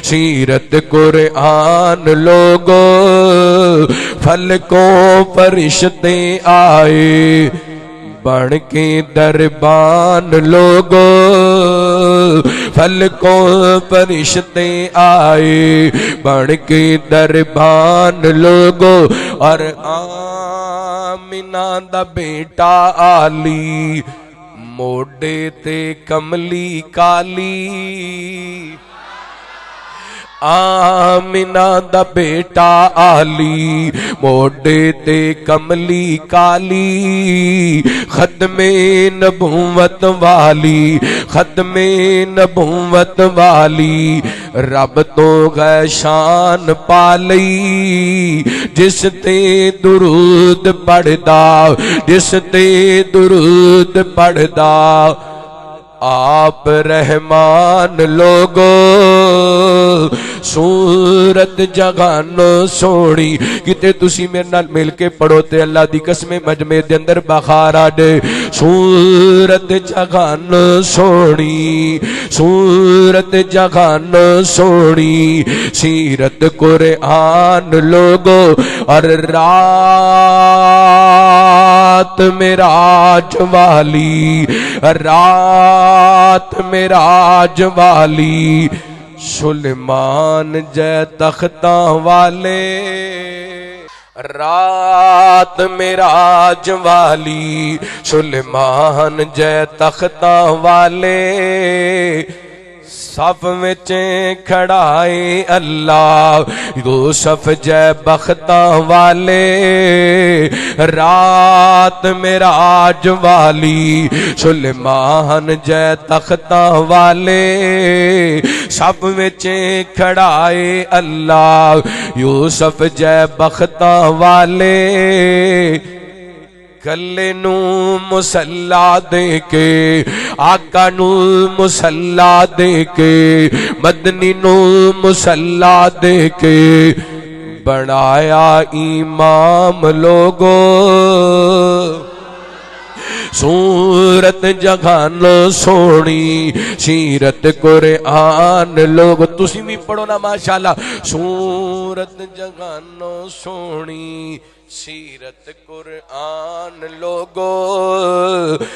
سیرت قرآن لوگو فلکوں فرشتے آئے بن کے دربان لوگو فلکوں فرشتے آئے بن کے دربان لوگو اور آمینہ دا بیٹا علی موڈے تے کملی کالی آمینہ دا بیٹا علی موڈے تے کملی کالی ختم نبوت والی ختم نبوت والی رب تو غیر شان پا لئی جس تے درود پڑھدا جس تے درود پڑھدا آپ رحمان لوگو صورت جگانو سونی کتے تسی میرے نال مل کے پڑھو تے اللہ دی قسم مجمع دے اندر بخار آڈے صورت جگانو سونی صورت جگانو سونی سیرت قرآن لوگو اور رات معراج والی رات معراج والی سلیمان جے تختاں والے رات معراج والی سلیمان جے تختاں والے صف وچ کھڑائے اللہ یوسف جے بختاں والے رات معراج والی سلیمان جے تختاں والے صف وچ کھڑائے اللہ یوسف جے بختاں والے کلے نو مسلح دے کے آقا نو مسلح دے کے مدنی نو مسلح دے کے بنایا امام لوگو صورت جگانو سونی سیرت قرآن لوگ تسی بھی پڑھو نا ماشاءاللہ صورت جگانو سونی سیرت قرآن لوگو